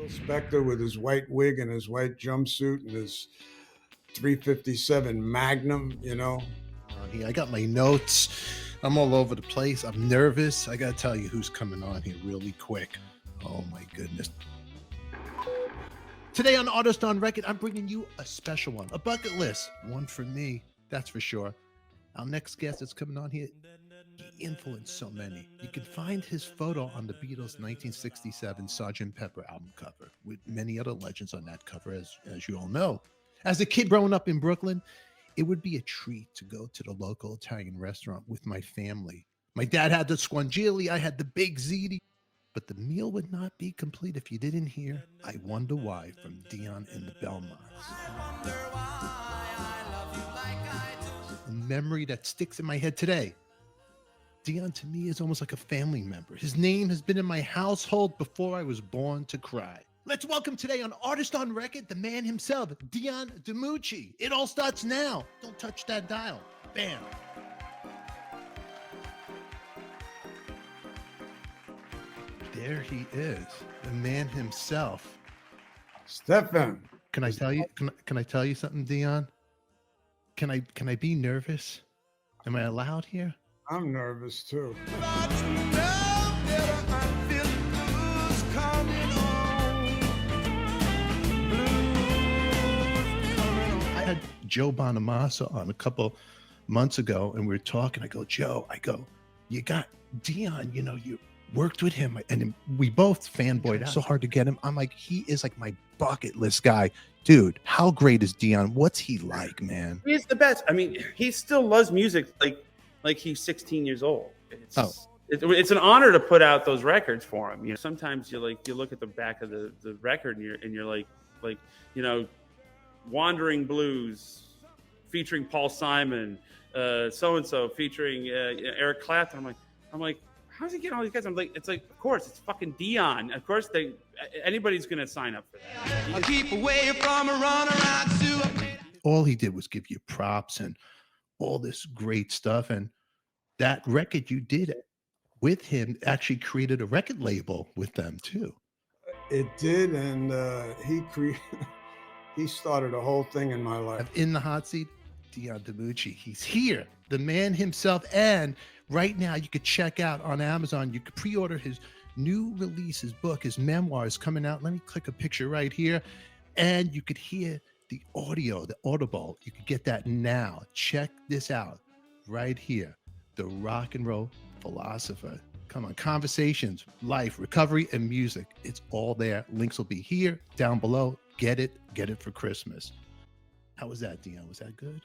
Phil Spector with his white wig and his white jumpsuit and his 357 Magnum, On here. I got my notes. I'm all over the place. I'm nervous. I got to tell you who's coming on here really quick. Oh, my goodness. Today on Artist on Record, I'm bringing you a special one, a bucket list. One for me, that's for sure. Our next guest that's coming on here, he influenced so many. You can find his photo on the Beatles' 1967 Sgt. Pepper album cover, with many other legends on that cover, as you all know. As a kid growing up in Brooklyn, it would be a treat to go to the local Italian restaurant with my family. My dad had the squangili, I had the big ziti, but the meal would not be complete if you didn't hear I Wonder Why from Dion and the Belmonts. A memory that sticks in my head today. Dion to me is almost like a family member. His name has been in my household before I was born to cry. Let's welcome today on Artist on Record, the man himself, Dion Dimucci. It all starts now. Don't touch that dial. Bam. There he is, the man himself. Stefan. Can I tell you? Can I tell you something, Dion? Can I be nervous? Am I allowed here? I'm nervous too. I had Joe Bonamassa on a couple months ago, and we were talking. I go, Joe, you got Dion, you worked with him, and we both fanboyed out. So hard to get him. I'm like, he is like my bucket list guy. Dude, how great is Dion? What's he like, man? He's the best. I mean, he still loves music like he's 16 years old. It's an honor to put out those records for him. Sometimes you look at the back of the record and you're like Wandering Blues featuring Paul Simon, so and so featuring Eric Clapton. I'm like, how's he getting all these guys? I'm like, it's like, of course, it's fucking Dion. Of course, anybody's gonna sign up for that. I keep away from a Runaround Sue. All he did was give you props and all this great stuff. And that record you did with him actually created a record label with them too. It did, and he started a whole thing in my life. In the hot seat, Dion Dimucci. He's here, the man himself. And right now, you could check out on Amazon. You could pre-order his new release, his book, his memoir is coming out. Let me click a picture right here, and you could hear the audio, the audible. You could get that now. Check this out right here. The rock and roll philosopher. Come on, conversations, life, recovery, and music. It's all there. Links will be here, down below. Get it for Christmas. How was that, Dion? Was that good,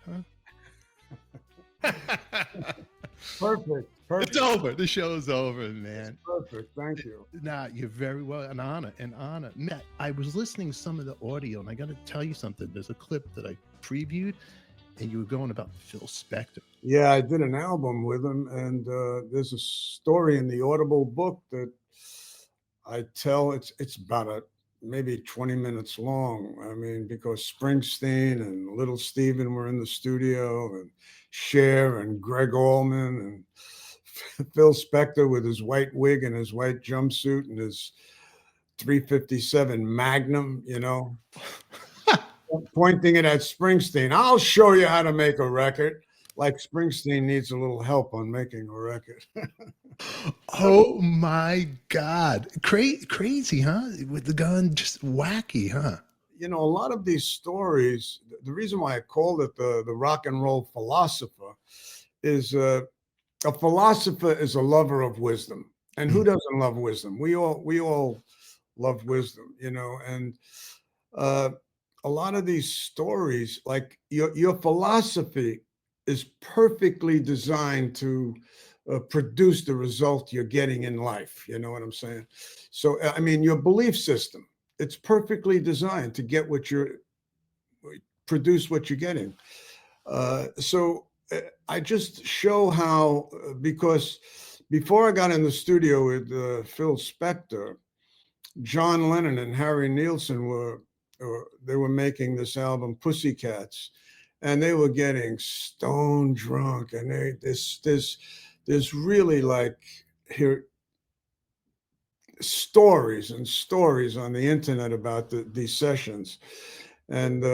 huh? Perfect. It's over. The show's over, man. Perfect. Thank you. Nah, you're very well. An honor. Matt, I was listening to some of the audio, and I got to tell you something. There's a clip that I previewed, and you were going about Phil Spector. Yeah, I did an album with him, and there's a story in the Audible book that I tell. It's about maybe 20 minutes long. I mean, because Springsteen and Little Steven were in the studio, and Cher and Greg Allman and Phil Spector with his white wig and his white jumpsuit and his 357 Magnum, pointing it at Springsteen. I'll show you how to make a record. Like Springsteen needs a little help on making a record. Oh my God. Crazy, huh? With the gun, just wacky, huh? A lot of these stories, the reason why I called it the rock and roll philosopher is a philosopher is a lover of wisdom. And who doesn't love wisdom? We all love wisdom, and a lot of these stories, like your philosophy is perfectly designed to produce the result you're getting in life. You know what I'm saying? So, I mean, your belief system, it's perfectly designed to get produce what you're getting. So I just show how, because before I got in the studio with Phil Spector, John Lennon and Harry Nilsson were making this album Pussycats, and they were getting stone drunk, and there's really like here stories and stories on the internet about these sessions. And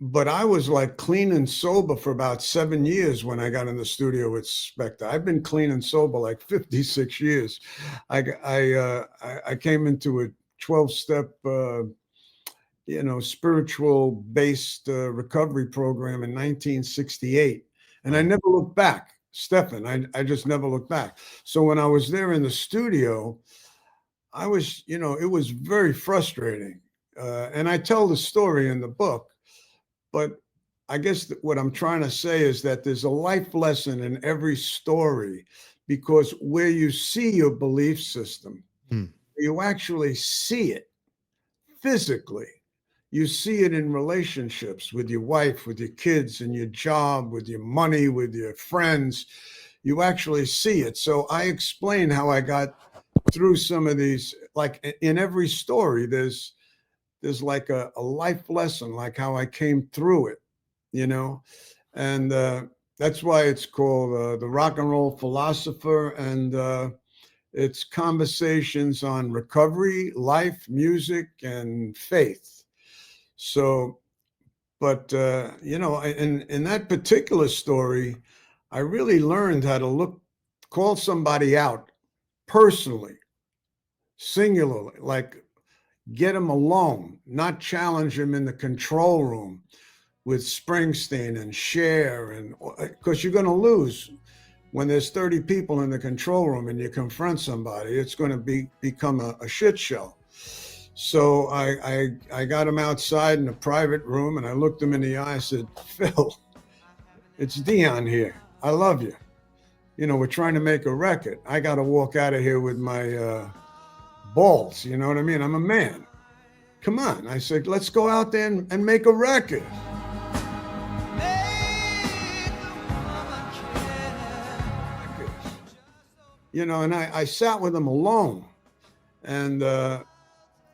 but I was like clean and sober for about 7 years when I got in the studio with Spector. I've been clean and sober like 56 years. I came into a 12-step spiritual based recovery program in 1968, and I never looked back. Stefan, I just never looked back. So when I was there in the studio, I was, it was very frustrating. And I tell the story in the book, but I guess what I'm trying to say is that there's a life lesson in every story, because where you see your belief system, you actually see it physically. You see it in relationships with your wife, with your kids, in your job, with your money, with your friends. You actually see it. So I explain how I got through some of these. Like in every story, there's like a life lesson, like how I came through it, and that's why it's called The Rock and Roll Philosopher, and it's conversations on recovery, life, music, and faith. So, but in that particular story, I really learned how to call somebody out personally, singularly, like get them alone, not challenge them in the control room with Springsteen and Cher, and because you're going to lose when there's 30 people in the control room and you confront somebody. It's going to become a shit show. So I got him outside in a private room, and I looked him in the eye. I said, Phil, it's Dion here. I love you. We're trying to make a record. I got to walk out of here with my balls. You know what I mean? I'm a man. Come on. I said, let's go out there and make a record. And I sat with him alone. And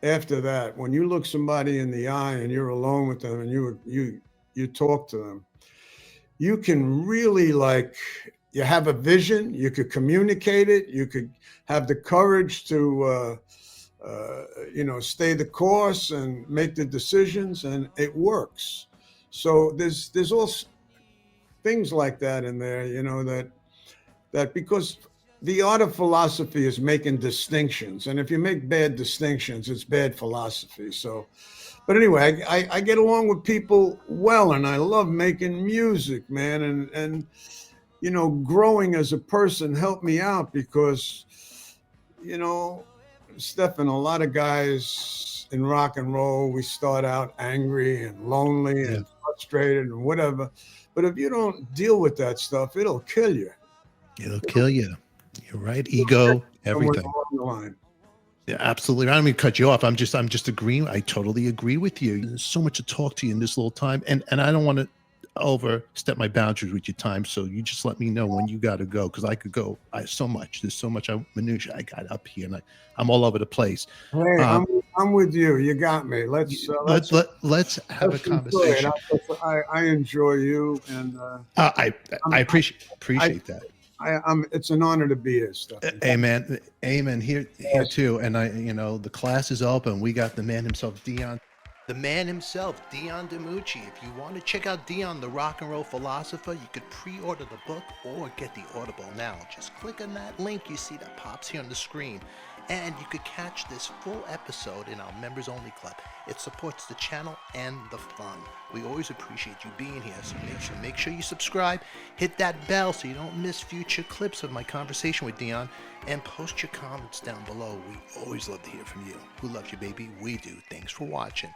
after that, when you look somebody in the eye and you're alone with them and you talk to them, you can really you have a vision, you could communicate it, you could have the courage to stay the course and make the decisions, and it works. So there's also things like that in there, that because the art of philosophy is making distinctions. And if you make bad distinctions, it's bad philosophy. So, but anyway, I get along with people well, and I love making music, man. And growing as a person helped me out because, Stefan, a lot of guys in rock and roll, we start out angry and lonely and frustrated and whatever. But if you don't deal with that stuff, it'll kill you. It'll kill you. You're right. Ego, everything. Yeah, absolutely. I don't mean to cut you off. I'm just agreeing. I totally agree with you. There's so much to talk to you in this little time. And I don't want to overstep my boundaries with your time. So you just let me know when you got to go. Cause I could go. There's so much minutia I got up here, and I'm all over the place. Hey, I'm with you. You got me. Let's have a conversation. I enjoy you. And I appreciate that. It's an honor to be here, Stefan. Amen. Here too. And the class is open. We got the man himself, Dion Dimucci. If you want to check out Dion, the rock and roll philosopher, you could pre-order the book or get the Audible now. Just click on that link you see that pops here on the screen. And you could catch this full episode in our members only club. It supports the channel and the fun. We always appreciate you being here, so make sure you subscribe, hit that bell so you don't miss future clips of my conversation with Dion, and post your comments down below. We always love to hear from you. Who loves you, baby? We do. Thanks for watching.